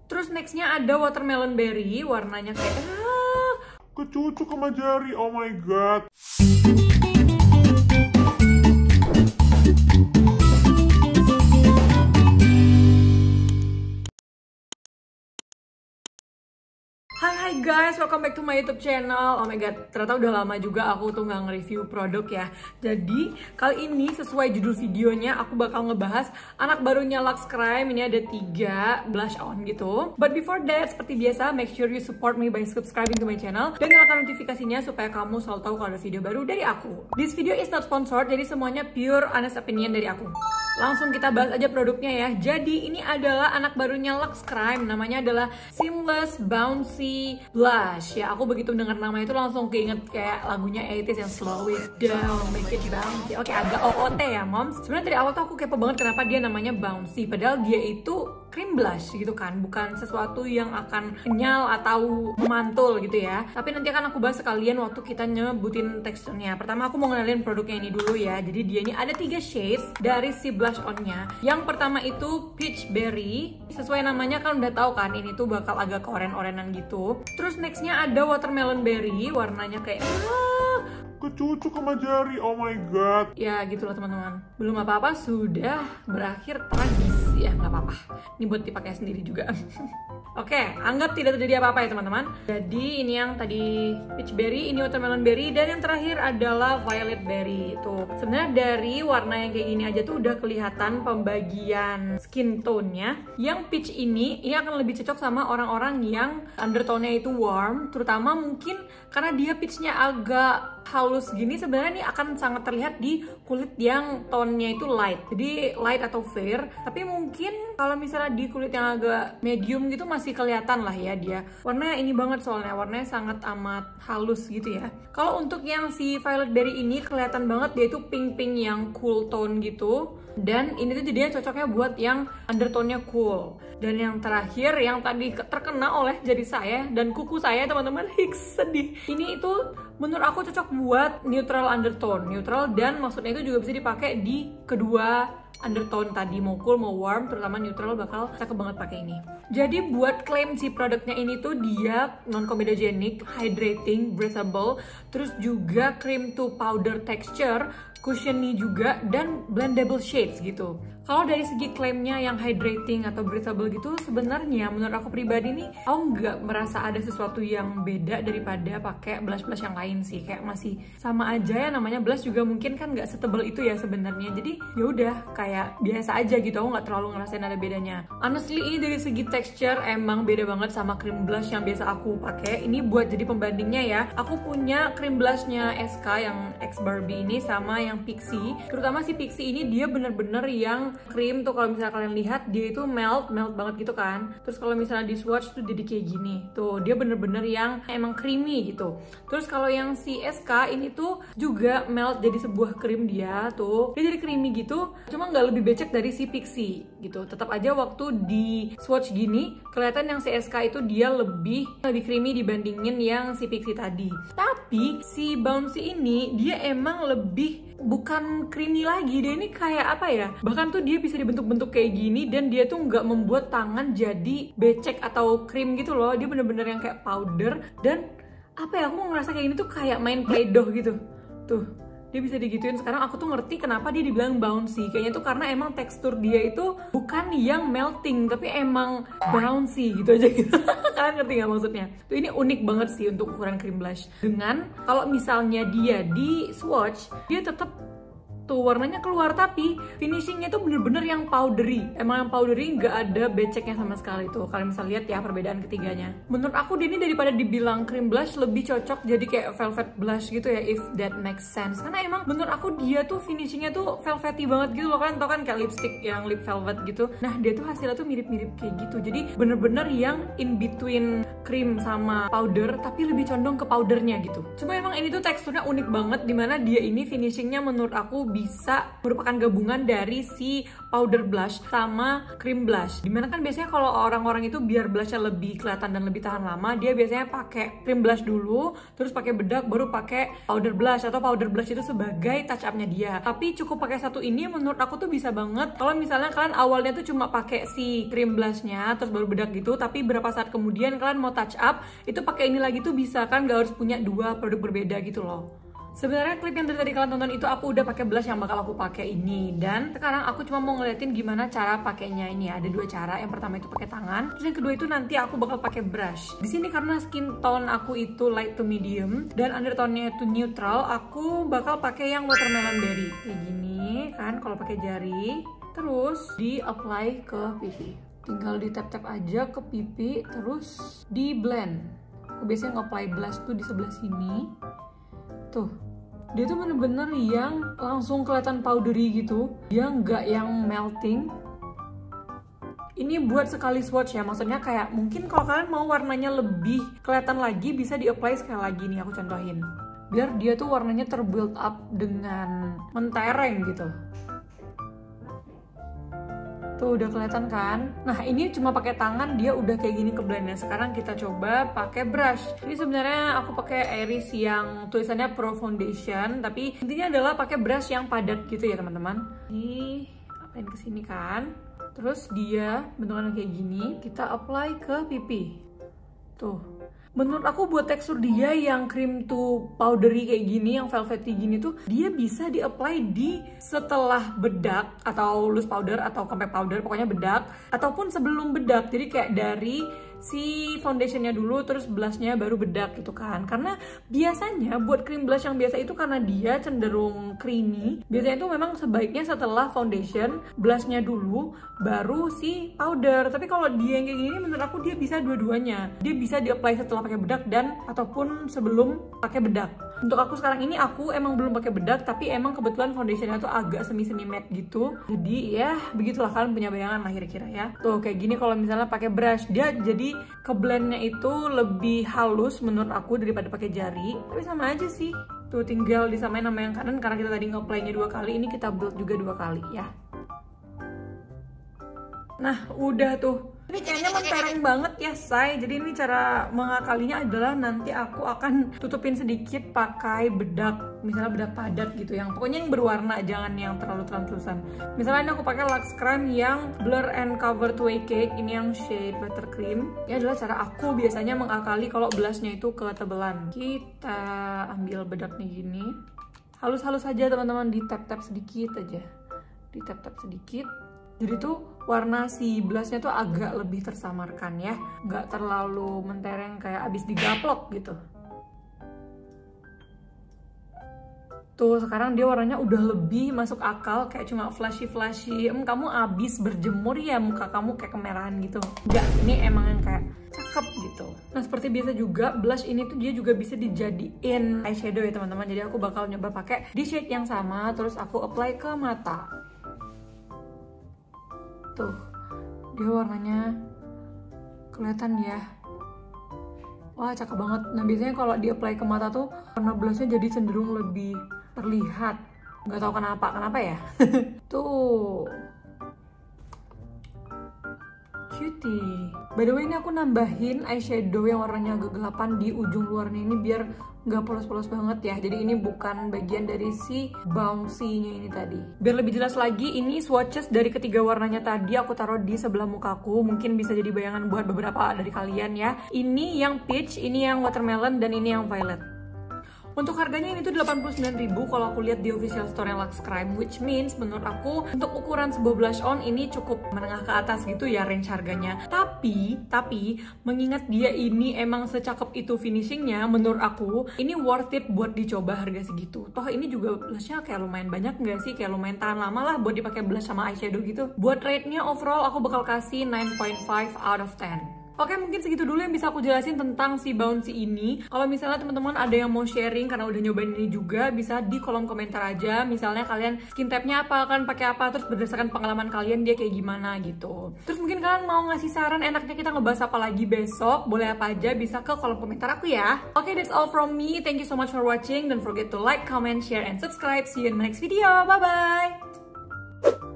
Terus nextnya ada watermelon berry, warnanya kayak kecucuk sama jari, oh my god. Hai guys, welcome back to my YouTube channel. Oh my god, ternyata udah lama juga aku tuh nggak nge-review produk ya. Jadi kali ini sesuai judul videonya aku bakal ngebahas anak barunya Lux Crime. Ini ada 3 blush on gitu. But before that, seperti biasa, make sure you support me by subscribing to my channel dan nyalakan notifikasinya supaya kamu selalu tahu kalau ada video baru dari aku. This video is not sponsored, jadi semuanya pure honest opinion dari aku. Langsung kita bahas aja produknya ya. Jadi ini adalah anak barunya Lux Crime, namanya adalah Seamless Bouncy Blush. Ya, aku begitu dengar nama itu langsung keinget kayak lagunya 80s yang slow it down, make it bouncy. Oke, agak OOT ya, moms. Sebenarnya dari awal tuh aku kepo banget kenapa dia namanya bouncy, padahal dia itu cream blush gitu kan, bukan sesuatu yang akan kenyal atau memantul gitu ya. Tapi nanti akan aku bahas sekalian waktu kita nyebutin teksturnya. Pertama aku mau ngenalin produknya ini dulu ya. Jadi dia ini ada 3 shades dari si blush onnya. Yang pertama itu peach berry, sesuai namanya kan udah tahu kan ini tuh bakal agak oren-orenan gitu. Terus nextnya ada watermelon berry, warnanya kayak Kecucuk sama jari, oh my god. ya gitulah teman-teman. Belum apa-apa sudah berakhir tragis ya, nggak apa-apa. Ini buat dipakai sendiri juga. Oke, anggap tidak terjadi apa-apa ya teman-teman. Jadi ini yang tadi peach berry, ini watermelon berry, dan yang terakhir adalah violet berry. Tuh, sebenarnya dari warna yang kayak gini aja tuh udah kelihatan pembagian skin tone-nya. Yang peach ini akan lebih cocok sama orang-orang yang undertone-nya itu warm, terutama mungkin karena dia peach-nya agak halus gini. Sebenarnya ini akan sangat terlihat di kulit yang tone-nya itu light. Jadi light atau fair, tapi mungkin kalau misalnya di kulit yang agak medium gitu masih kelihatan lah ya dia. Warnanya ini banget soalnya, warnanya sangat amat halus gitu ya. Kalau untuk yang si violet berry ini kelihatan banget dia itu pink-pink yang cool tone gitu. Dan ini tuh jadinya cocoknya buat yang undertone-nya cool. Dan yang terakhir yang tadi terkena oleh jari saya dan kuku saya teman-teman, hiks sedih. Ini itu menurut aku cocok buat neutral undertone, neutral, dan maksudnya itu juga bisa dipakai di kedua undertone tadi, mau cool mau warm, terutama neutral bakal cakep banget pakai ini. Jadi buat klaim si produknya ini tuh dia non comedogenic, hydrating, breathable, terus juga cream to powder texture, cushiony juga, dan blendable shades gitu. Kalau dari segi klaimnya yang hydrating atau breathable gitu, sebenarnya menurut aku pribadi nih, aku nggak merasa ada sesuatu yang beda daripada pakai blush-blush yang lain sih. Kayak masih sama aja ya, namanya blush juga mungkin kan nggak setebal itu ya sebenarnya. Jadi ya udah kayak biasa aja gitu, aku nggak terlalu ngerasain ada bedanya. Honestly ini dari segi texture emang beda banget sama cream blush yang biasa aku pakai. Ini buat jadi pembandingnya ya, aku punya cream blushnya SK yang X Barbie ini sama yang Pixi. Terutama si Pixi ini dia bener-bener yang krim tuh, kalau misalnya kalian lihat dia itu melt banget gitu kan. Terus kalau misalnya di swatch tuh jadi kayak gini tuh, dia bener-bener yang emang creamy gitu. Terus kalau yang si SK ini tuh juga melt jadi sebuah krim, dia tuh dia jadi creamy gitu, cuma nggak lebih becek dari si Pixi gitu. Tetap aja waktu di swatch gini kelihatan yang si SK itu dia lebih creamy dibandingin yang si Pixi tadi. Tapi si Bouncy ini dia emang lebih bukan creamy lagi, dia ini kayak apa ya, bahkan tuh dia bisa dibentuk-bentuk kayak gini dan dia tuh nggak membuat tangan jadi becek atau krim gitu loh. Dia bener-bener yang kayak powder, dan apa ya, aku ngerasa kayak gini tuh kayak main play-doh gitu. Tuh dia bisa digituin. Sekarang aku tuh ngerti kenapa dia dibilang bouncy. Kayaknya tuh karena emang tekstur dia itu bukan yang melting, tapi emang bouncy gitu aja gitu. Kalian ngerti nggak maksudnya? Tuh ini unik banget sih untuk ukuran cream blush. Dengan kalau misalnya dia di swatch, dia tetap tuh warnanya keluar, tapi finishingnya tuh bener-bener yang powdery. Emang yang powdery, nggak ada beceknya sama sekali tuh. Kalian bisa lihat ya perbedaan ketiganya. Menurut aku dia ini daripada dibilang cream blush lebih cocok jadi kayak velvet blush gitu ya, if that makes sense. Karena emang menurut aku dia tuh finishingnya tuh velvety banget gitu loh. Kan tau kan kayak lipstick yang lip velvet gitu. Nah dia tuh hasilnya tuh mirip-mirip kayak gitu. Jadi bener-bener yang in between cream sama powder, tapi lebih condong ke powdernya gitu. Cuma emang ini tuh teksturnya unik banget, dimana dia ini finishingnya menurut aku bisa merupakan gabungan dari si powder blush sama cream blush. Dimana kan biasanya kalau orang-orang itu biar blushnya lebih kelihatan dan lebih tahan lama, dia biasanya pakai cream blush dulu, terus pakai bedak, baru pakai powder blush, atau powder blush itu sebagai touch up-nya dia. Tapi cukup pakai satu ini menurut aku tuh bisa banget. Kalau misalnya kalian awalnya tuh cuma pakai si cream blushnya, terus baru bedak gitu, tapi berapa saat kemudian kalian mau touch up, itu pakai ini lagi tuh bisa kan, gak harus punya dua produk berbeda gitu loh. Sebenarnya klip yang tadi kalian tonton itu aku udah pakai blush yang bakal aku pakai ini, dan sekarang aku cuma mau ngeliatin gimana cara pakainya ini. Ada dua cara. Yang pertama itu pakai tangan, terus yang kedua itu nanti aku bakal pakai brush. Di sini karena skin tone aku itu light to medium dan undertone-nya itu neutral, aku bakal pakai yang watermelon berry kayak gini kan kalau pakai jari, terus di apply ke pipi. Tinggal di tap-tap aja ke pipi, terus di blend. Aku biasanya nge-apply blush tuh di sebelah sini. Tuh, dia tuh bener-bener yang langsung kelihatan powdery gitu, dia nggak yang melting. Ini buat sekali swatch ya, maksudnya kayak mungkin kalau kalian mau warnanya lebih kelihatan lagi, bisa di-apply sekali lagi nih, aku contohin. Biar dia tuh warnanya terbuild up dengan mentereng gitu. Tuh udah kelihatan kan? Nah ini cuma pakai tangan dia udah kayak gini ke blendnya. Sekarang kita coba pakai brush. Ini sebenarnya aku pakai Iris yang tulisannya Pro Foundation, tapi intinya adalah pakai brush yang padat gitu ya teman-teman. Ini apain ke sini kan? Terus dia bentukannya kayak gini, kita apply ke pipi. Tuh. Menurut aku buat tekstur dia yang cream to powdery kayak gini, yang velvety gini tuh, dia bisa di-apply di setelah bedak atau loose powder atau compact powder, pokoknya bedak, ataupun sebelum bedak. Jadi kayak dari si foundationnya dulu, terus blushnya baru bedak gitu kan. Karena biasanya buat cream blush yang biasa itu karena dia cenderung creamy, biasanya itu memang sebaiknya setelah foundation, blushnya dulu, baru si powder. Tapi kalau dia yang kayak gini, menurut aku dia bisa dua-duanya. Dia bisa di-apply setelah pakai bedak dan ataupun sebelum pakai bedak. Untuk aku sekarang ini aku emang belum pakai bedak, tapi emang kebetulan foundationnya tuh agak semi-semi matte gitu. Jadi ya begitulah, kalian punya bayangan lah kira-kira ya. Tuh kayak gini kalau misalnya pakai brush, dia jadi ke blendnya itu lebih halus menurut aku daripada pakai jari. Tapi sama aja sih. Tuh tinggal disamain sama yang kanan karena kita tadi nge-apply-nya 2 kali, ini kita build juga 2 kali ya. Nah udah tuh. Ini kayaknya mentereng banget ya say. Jadi ini cara mengakalinya adalah nanti aku akan tutupin sedikit pakai bedak, misalnya bedak padat gitu, yang pokoknya yang berwarna, jangan yang terlalu translucent. Misalnya ini aku pakai Lux Crime yang Blur and Cover 2 Cake, ini yang shade Buttercream. Ini adalah cara aku biasanya mengakali kalau blushnya itu ketebelan. Kita ambil bedaknya gini, halus-halus aja teman-teman, di tap-tap sedikit aja, di tap-tap sedikit. Jadi tuh warna si blushnya tuh agak lebih tersamarkan ya, nggak terlalu mentereng kayak abis digaplok gitu. Tuh sekarang dia warnanya udah lebih masuk akal, kayak cuma flashy-flashy. Kamu abis berjemur ya muka kamu kayak kemerahan gitu. Enggak, ini emang yang kayak cakep gitu. Nah seperti biasa juga blush ini tuh dia juga bisa dijadiin eyeshadow ya teman-teman. Jadi aku bakal nyoba pakai di shade yang sama, terus aku apply ke mata. Tuh, dia warnanya kelihatan ya. Wah, cakep banget. Nah, biasanya kalau di apply ke mata tuh warna blushnya jadi cenderung lebih terlihat. Nggak tahu kenapa ya. Tuh. Cutie. By the way, ini aku nambahin eyeshadow yang warnanya agak gelapan di ujung luarnya ini biar nggak polos-polos banget ya. Jadi ini bukan bagian dari si bouncy-nya ini tadi. Biar lebih jelas lagi, ini swatches dari ketiga warnanya tadi aku taruh di sebelah mukaku. Mungkin bisa jadi bayangan buat beberapa dari kalian ya. Ini yang peach, ini yang watermelon, dan ini yang violet. Untuk harganya ini tuh 89.000 kalau aku lihat di official store yang Lux Crime, which means menurut aku untuk ukuran sebuah blush on ini cukup menengah ke atas gitu ya range harganya. Tapi mengingat dia ini emang secakep itu finishingnya, menurut aku ini worth it buat dicoba harga segitu. Toh ini juga blushnya kayak lumayan banyak nggak sih, kayak lumayan tahan lama lah buat dipakai blush sama eyeshadow gitu. Buat rate-nya overall aku bakal kasih 9.5 out of 10. Oke, mungkin segitu dulu yang bisa aku jelasin tentang si Bouncy ini. Kalau misalnya teman-teman ada yang mau sharing karena udah nyobain ini juga, bisa di kolom komentar aja. Misalnya kalian skin type-nya apa, kan pakai apa, terus berdasarkan pengalaman kalian dia kayak gimana gitu. Terus mungkin kalian mau ngasih saran enaknya kita ngebahas apa lagi besok, boleh apa aja bisa ke kolom komentar aku ya. Oke, that's all from me. Thank you so much for watching. Don't forget to like, comment, share, and subscribe. See you in the next video. Bye-bye!